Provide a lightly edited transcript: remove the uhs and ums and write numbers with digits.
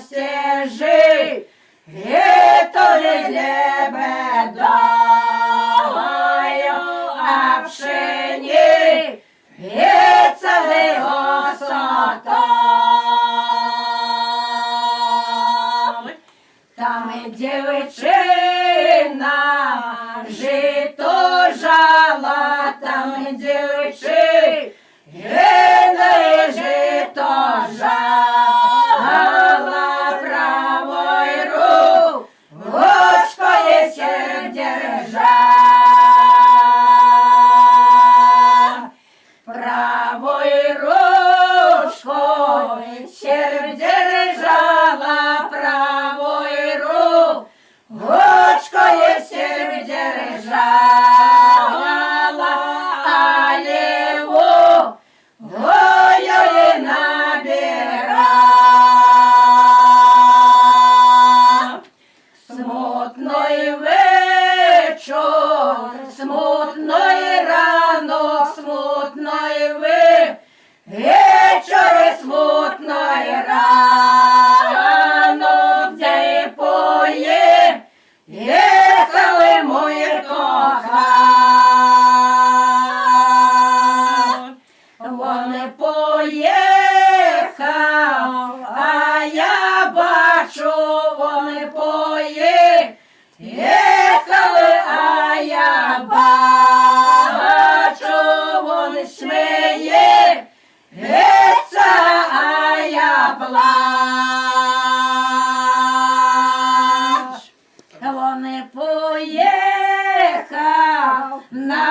стежи, гетові лебедою, а пшені гецали осотом. Там і дівчина жито жала, там і дівчина жито жала, правой ручкою серп держа, правой ручкой серп держала, правой ручкой серп держала, а левой ой-ой набира. Смутний вечір, смутний ранок, смутний вечір, смутний ранок, де поїхали мої кохані. Вони поїхав, а я бачу, вони поїхали, а я бачу, вони сміються, а я плачу. Вони поїхав на